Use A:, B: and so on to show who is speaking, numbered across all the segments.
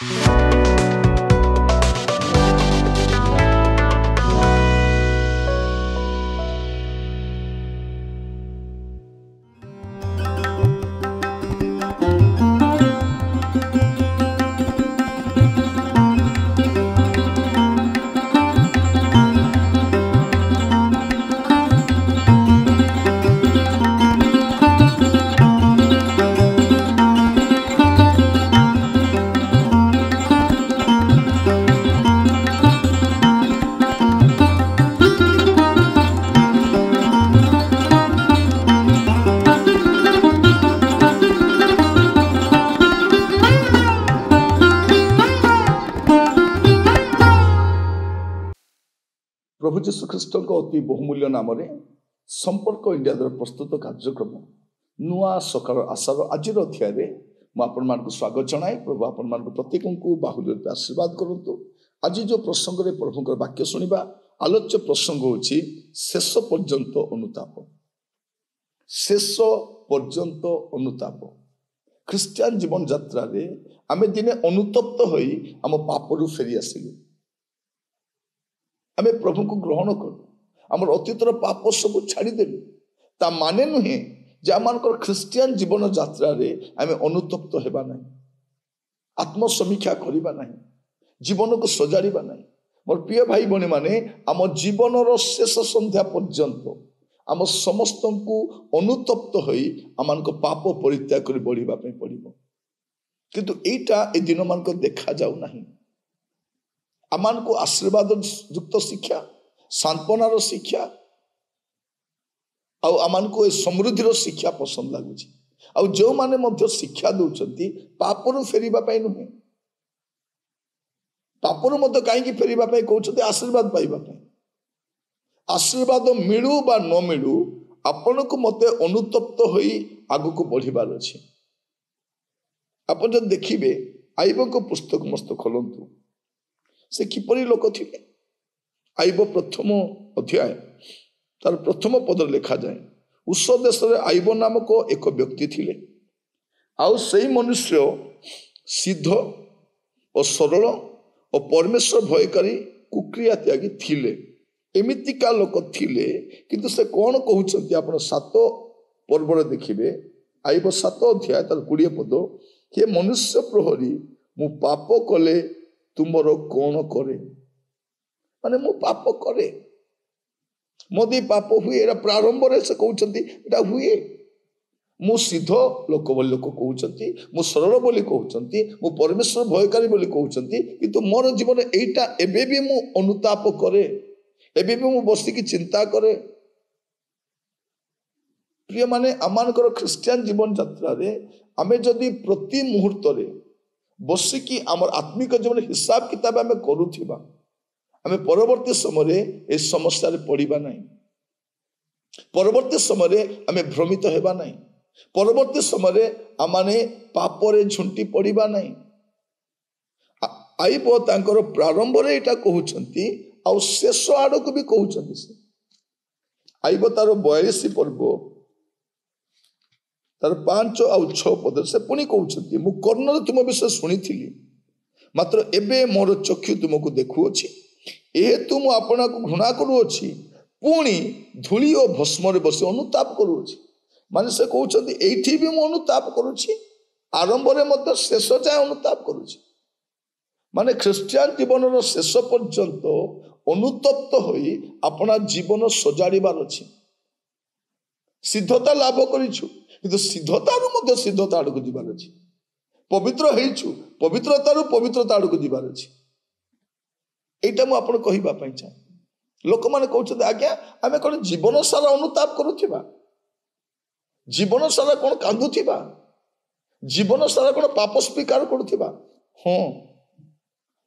A: प्रभु जीशु ख्रीस्ट अति बहुमूल्य नाम संपर्क इंडिया द्वारा प्रस्तुत कार्यक्रम नुआ सकाळ आशार आज अध्याय मुझे स्वागत जनाए। प्रभु आपण प्रत्येक को बाहुल्य आशीर्वाद करूँ। आज जो प्रसंग में प्रभु वाक्य शुणा आलोच्य प्रसंग होची शेष पर्यंत अनुताप। शेष पर्यंत अनुताप ख्रिस्टियान जीवन यात्रा रे आमे दिने अनुतप्त होई आम पापरु फेरी आसिलु। आमे प्रभु को ग्रहण कलु, आम अतीतर पाप सब छाड़देलु। ता माने नुहे जे आम ख्रिस्टियान जीवन यात्रा रे आमे अनुतप्त हेबा नहीं, आत्मसमीक्षा करिबा नहीं, जीवन को सजाड़िबा नहीं। मोर प्रिय भाई बहनी माने आम जीवन शेष संध्या पर्यंत आम समस्त को अनुतप्त होई आमान को पाप परित्याग कर बढ़िबा पे पड़िबो। किंतु एटा ए दिन मान को देखा जाऊ नहीं। आमान को आशीर्वाद युक्त शिक्षा, सांत्वनार शिक्षा आउ आमान को समृद्धिर शिक्षा पसंद लगुच। आउ जो माने मध्य शिक्षा दउचंती पापरु फेरिबा पई नुहे, पापरु मध्य काहेकि फेरिबा पई कहउचंती आशीर्वाद पाइबा पई। आशीर्वाद मिलू बा न मिलू आपण को मते अनुतप्त होई आगु को बढ़िबार अछि। आपण जब देखिबे आईब को पुस्तक मस्त खोलंतु से किपरि लोक थिले। आईब प्रथम अध्याय तार प्रथम पद लिखा जाए, उस देश रे आईब नामक एक व्यक्ति थिले। आउ सही मनुष्य सिद्ध और सरल और परमेश्वर भयकारी कुक्रिया त्यागी थिले। एमितिका लोक थिले। किंतु से कौन कहउछंती आपण 7 पर्व रे देखिबे, आईब 7 अध्याय तार 20 पद, हे मनुष्य प्रहरी मु पाप कले तुमर कौन करे। माने मु पाप करे, मोदी पाप हुए। एरा प्रारंभ रे से कहउछंती एटा हुए। मु सिद्ध लोक बोली लोक कहउछंती, मु सरल बोली कहउछंती, मु परमेश्वर भयकारी बोली कहउछंती। किंतु मोर जीवन एटा एबे भी मु अनुताप करे, एबे भी मु बसी की चिंता करे। प्रिय माने आमानकर ख्रिस्टियान जीवन यात्रा रे आमे जदि प्रति मुहूर्त रे बसी की आमर आत्मिक जीवन हिसाब किताब आमे करूथिबा, आमे परवर्ती समय ए समस्या रे पड़िबा नहीं। परवर्ती समय आमे भ्रमित हेबा नहीं। परवर्ती समय आमाने पाप रे झुंटी पड़िबा नहीं। आईब तांकर प्रारंभ रे एटा कहउछंती आउ शेष आड़ को भी कहउछंती। से आईब तार 42 पर्व तार 5 आउ 6 पद से पुणी कहउछंती, मु कर्णर तुम विषय शुणिथिली, मात्र एबे मोर चक्षु तुमको देखुअछि। एहे तुम आपना को घृणा करूअछि, पुणी धूली और भस्म रे बसी अनुताप करूअछि। माने से कहउछंती एठी भी मु अनुताप करूछि, आरंभ रे मत शेष जाय अनुताप करूछि। माने ख्रिस्टियान जीवन शेष पर्यंत अनुतप्त होई अपना जीवन सजाड़िबार अछि। सिद्धता लाभ करिछु, किंतु सिद्धतार मध्य सिद्धता आड़ को जीवार अछि। पवित्र हेइछु, पवित्रतार पवित्रता आड़ को जीवार अछि। एटा मु आपण कहिबा पई चाहे। लोक माने कहउछते आज्ञा आमे कोन जीवन सारा अनुताप करूथिबा, जीवन सारा कोन कांदुथिबा, जीवन सारा कोन पाप स्वीकार करूथिबा। हां,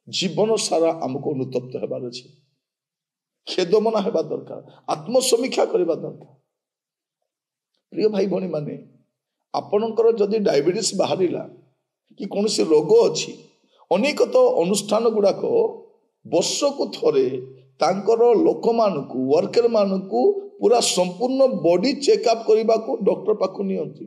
A: जीवन सारा हमको अनुतप्त हेबार अछि। खेदमना हेबा दरकार, आत्मसमीक्षा करबा दरकार। प्रिय भाई भणी माने आपणकर जदि डायबिटीज बाहरिला कि कौन सी रोग अच्छी, अनेक तो अनुष्ठान गुड़ाक वर्ष को थरे तांकर लोक मानकु वर्कर मानकु पूरा संपूर्ण बॉडी चेकअप करने को डॉक्टर पाखु नियंती।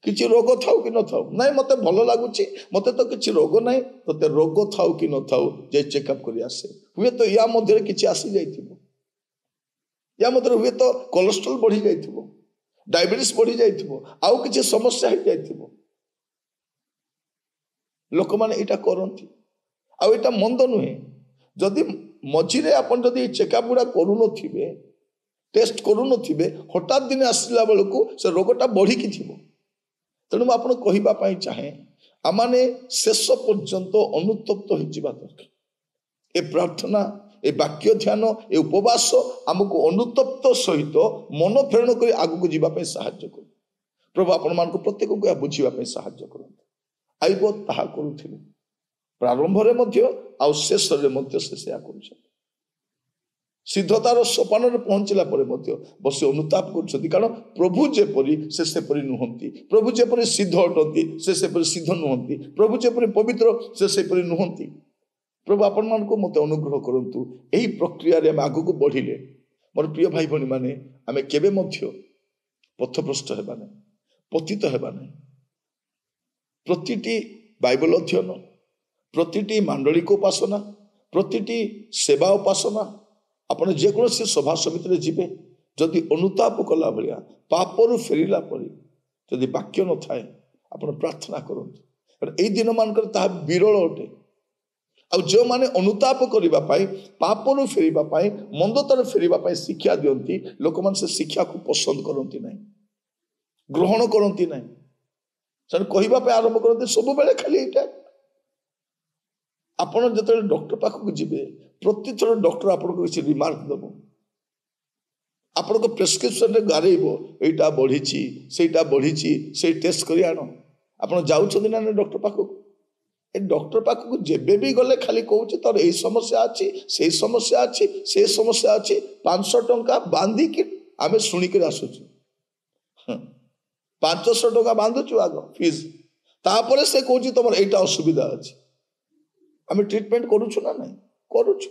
A: କିଛି ରୋଗ ଥାଉ କି ନଥାଉ, ନାଇଁ ମତେ ଭଲ ଲାଗୁଛି, ମତେ ତ କିଛି ରୋଗ ନାହିଁ, ତତେ ରୋଗ ଥାଉ କି ନଥାଉ ଯେ ଚେକଅପ୍ କରି ଆସେ। ହୁଏତ ୟା ମଧ୍ୟରେ କିଛି ଆସିଯାଇଥିବ, ୟା ମଧ୍ୟରେ ହୁଏତ କୋଲେଷ୍ଟ୍ରଲ ବଢି ଯାଇଥିବ, ଡାଇବେଟିସ୍ ବଢି ଯାଇଥିବ, ଆଉ କିଛି ସମସ୍ୟା ହେଇଯାଇଥିବ। ଲୋକମାନେ ଏଇଟା କରନ୍ତି, ଆଉ ଏଇଟା ମନ୍ଦ ନୁହେଁ। ଯଦି ମଝିରେ ଆପଣ ଯଦି ଏଇ ଚେକଅପ୍ ଗୁଡା କରୁନଥିବେ, ଟେଷ୍ଟ କରୁନଥିବେ, ହଠାତ୍ ଦିନେ ଆସିଲା ବେଳକୁ ସେ ରୋଗଟା ବଢିକି ଥିବ। ତେଣୁ ମୁଁ ଆପଣଙ୍କୁ କହିବା ପାଇଁ ଚାହେଁ, ଆମମାନେ ଶେଷ ପର୍ଯ୍ୟନ୍ତ ଅନୁତପ୍ତ ହେଇଯିବା ଦରକାର। ଏ ପ୍ରାର୍ଥନା, ଏ ବାକ୍ୟ ଧ୍ୟାନ, ଏ ଉପବାସ ଆମକୁ ଅନୁତପ୍ତ ସହିତ ମନ ପ୍ରେରଣ କରି ଆଗକୁ ଯିବା ପାଇଁ ସାହାଯ୍ୟ କରୁ। ପ୍ରଭୁ ଆପଣମାନଙ୍କୁ ପ୍ରତ୍ୟେକଙ୍କୁ ଏହା ବୁଝିବା ପାଇଁ ସାହାଯ୍ୟ କରନ୍ତୁ। ଆଇବ ତାହା କରୁଥିଲେ, ପ୍ରାରମ୍ଭରେ ମଧ୍ୟ ଆଉ ଶେଷରେ ମଧ୍ୟ ସେ ସେୟା କରୁଛନ୍ତି। ସିଦ୍ଧତାର ସୋପାନରେ ପହଞ୍ଚିଲା ପରେ ମଧ୍ୟ ବସି ଅନୁତାପ କରୁଛନ୍ତି, କାରଣ ପ୍ରଭୁ ଯେପରି ସେ ସେପରି ନୁହନ୍ତି, ପ୍ରଭୁ ଯେପରି ସିଦ୍ଧ ଅଟନ୍ତି ସେ ସେପରି ସିଦ୍ଧ ନୁହନ୍ତି, ପ୍ରଭୁ ଯେପରି ପବିତ୍ର ସେ ସେପରି ନୁହନ୍ତି। ପ୍ରଭୁ ଆପଣମାନଙ୍କୁ ମୋତେ ଅନୁଗ୍ରହ କରନ୍ତୁ। ଏହି ପ୍ରକ୍ରିୟାରେ ଆମେ ଆଗକୁ ବଢିଲେ ମୋର ପ୍ରିୟ ଭାଇ ଭଉଣୀ ମାନେ, ଆମେ କେବେ ମଧ୍ୟ ପଥଭ୍ରଷ୍ଟ ହେବା ନାହିଁ, ପତିତ ହେବା ନାହିଁ। ପ୍ରତିଟି ବାଇବଲ ଅଧ୍ୟୟନ, ପ୍ରତିଟି ମାଣ୍ଡଳିକ ଉପାସନା, ପ୍ରତିଟି ସେବା ଉପାସନା, ଆପଣ ଯେକୌଣସି ସଭା ସମିତିରେ ଯିବେ, ଯଦି ଅନୁତାପ କଲା ଭଳିଆ ପାପରୁ ଫେରିଲା ପରେ ଯଦି ବାକ୍ୟ ନଥାଏ, ଆପଣ ପ୍ରାର୍ଥନା କରନ୍ତୁ। କାରଣ ଏଇ ଦିନମାନଙ୍କରେ ତାହା ବିରଳ ଅଟେ। ଆଉ ଯେଉଁମାନେ ଅନୁତାପ କରିବା ପାଇଁ, ପାପରୁ ଫେରିବା ପାଇଁ, ମନ୍ଦତାରୁ ଫେରିବା ପାଇଁ ଶିକ୍ଷା ଦିଅନ୍ତି, ଲୋକମାନେ ସେ ଶିକ୍ଷାକୁ ପସନ୍ଦ କରନ୍ତି ନାହିଁ, ଗ୍ରହଣ କରନ୍ତି ନାହିଁ। ସେମାନେ କହିବା ପାଇଁ ଆରମ୍ଭ କରନ୍ତି ସବୁବେଳେ ଖାଲି ଏଇଟା। ଆପଣ ଯେତେବେଳେ ଡକ୍ଟର ପାଖକୁ ଯିବେ, ପ୍ରତିଥର ଡକ୍ଟର ଆପଣଙ୍କୁ କିଛି ରିମାର୍କ ଦେବ, ଆପଣଙ୍କ ପ୍ରେସକ୍ରିପସନରେ ଗାରେଇବ, ଏଇଟା ବଢିଛି, ସେଇଟା ବଢିଛି, ସେଇ ଟେଷ୍ଟ କରି ଆଣ। ଆପଣ ଯାଉଛନ୍ତି ନା ଡକ୍ଟର ପାଖକୁ? ଏ ଡକ୍ଟର ପାଖକୁ ଯେବେ ବି ଗଲେ ଖାଲି କହୁଛି ତୋର ଏଇ ସମସ୍ୟା ଅଛି, ସେଇ ସମସ୍ୟା ଅଛି, ସେ ସମସ୍ୟା ଅଛି। 500 ଟଙ୍କା ବାନ୍ଧିକି ଆମେ ଶୁଣିକିରି ଆସୁଛୁ। 500 ଟଙ୍କା ବାନ୍ଧୁଛୁ ଆଗ ଫିସ୍, ତାପରେ ସେ କହୁଛି ତମର ଏଇଟା ଅସୁବିଧା ଅଛି। ଆମେ ଟ୍ରିଟମେଣ୍ଟ କରୁଛୁ ନା ନାହିଁ? କରୁଛୁ।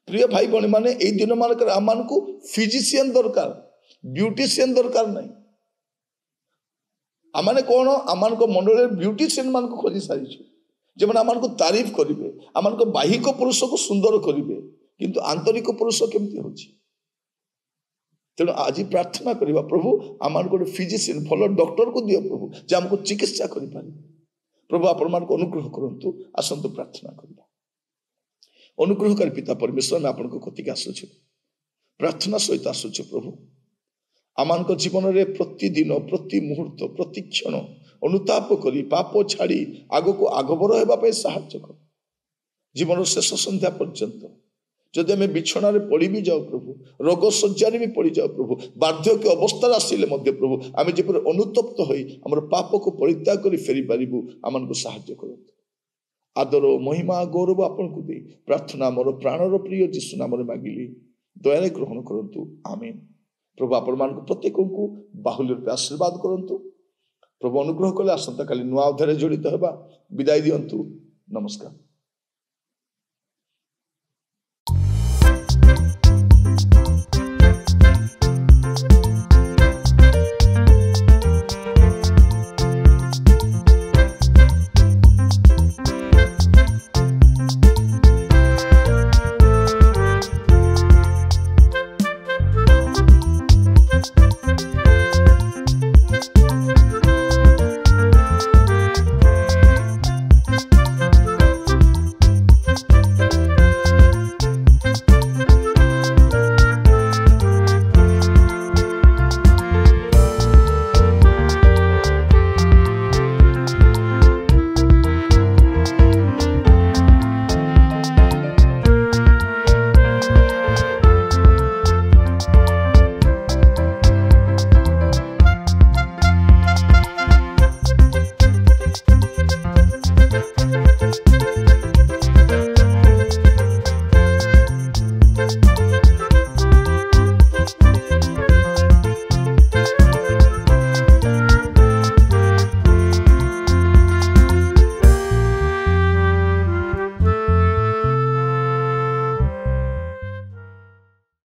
A: ପ୍ରିୟ ଭାଇ ଭଉଣୀ ମାନେ, ଏଇ ଦିନ ମାନଙ୍କରେ ଆମମାନଙ୍କୁ ଫିଜିସିଆନ ଦରକାର, ବ୍ୟୁଟିସିଆନ ଦରକାର ନାହିଁ। ଆମମାନେ କ'ଣ, ଆମମାନଙ୍କ ମଣ୍ଡଳରେ ବ୍ୟୁଟିସିଆନ ମାନଙ୍କୁ ଖୋଜି ସାରିଛୁ, ଯେମାନେ ଆମମାନଙ୍କୁ ତାରିଫ କରିବେ, ଆମମାନଙ୍କ ବାହିକ ପୁରୁଷକୁ ସୁନ୍ଦର କରିବେ, କିନ୍ତୁ ଆନ୍ତରିକ ପୁରୁଷ କେମିତି ହଉଛି? ତେଣୁ ଆଜି ପ୍ରାର୍ଥନା କରିବା, ପ୍ରଭୁ ଆମମାନଙ୍କୁ ଗୋଟେ ଫିଜିସିଆନ, ଭଲ ଡକ୍ଟରକୁ ଦିଅ ପ୍ରଭୁ, ଯେ ଆମକୁ ଚିକିତ୍ସା କରିପାରିବେ। ପ୍ରଭୁ ଆପଣମାନଙ୍କୁ ଅନୁଗ୍ରହ କରନ୍ତୁ। ଆସନ୍ତୁ ପ୍ରାର୍ଥନା କରିବା। ଅନୁଗ୍ରହକାରୀ ପିତା ପରମେଶ୍ୱର, ଆମେ ଆପଣଙ୍କ କତିକି ଆସୁଛୁ, ପ୍ରାର୍ଥନା ସହିତ ଆସୁଛୁ। ପ୍ରଭୁ ଆମମାନଙ୍କ ଜୀବନରେ ପ୍ରତିଦିନ, ପ୍ରତି ମୁହୂର୍ତ୍ତ, ପ୍ରତି କ୍ଷଣ ଅନୁତାପ କରି ପାପ ଛାଡ଼ି ଆଗକୁ ଆଗବର ହେବା ପାଇଁ ସାହାଯ୍ୟ କର। ଜୀବନର ଶେଷ ସନ୍ଧ୍ୟା ପର୍ଯ୍ୟନ୍ତ ଯଦି ଆମେ ବିଛଣାରେ ପଡ଼ି ବି ଯାଉ ପ୍ରଭୁ, ରୋଗ ଶଯ୍ୟାରେ ବି ପଡ଼ିଯାଉ ପ୍ରଭୁ, ବାର୍ଦ୍ଧକ୍ୟ ଅବସ୍ଥାରେ ଆସିଲେ ମଧ୍ୟ ପ୍ରଭୁ, ଆମେ ଯେପରି ଅନୁତପ୍ତ ହୋଇ ଆମର ପାପକୁ ପରିତ୍ୟାଗ କରି ଫେରିପାରିବୁ, ଆମମାନଙ୍କୁ ସାହାଯ୍ୟ କରନ୍ତୁ। ଆଦର, ମହିମା, ଗୌରବ ଆପଣଙ୍କୁ ଦେଇ ପ୍ରାର୍ଥନା ଆମର ପ୍ରାଣର ପ୍ରିୟ ଯୀଶୁ ନାମରେ ମାଗିଲି, ଦୟାରେ ଗ୍ରହଣ କରନ୍ତୁ। ଆମେନ୍। ପ୍ରଭୁ ଆପଣମାନଙ୍କୁ ପ୍ରତ୍ୟେକଙ୍କୁ ବାହୁଲ୍ୟ ରୂପେ ଆଶୀର୍ବାଦ କରନ୍ତୁ। ପ୍ରଭୁ ଅନୁଗ୍ରହ କଲେ ଆସନ୍ତାକାଲି ନୂଆ ଅଧ୍ୟାୟରେ ଜଡ଼ିତ ହେବା। ବିଦାୟ ଦିଅନ୍ତୁ। ନମସ୍କାର।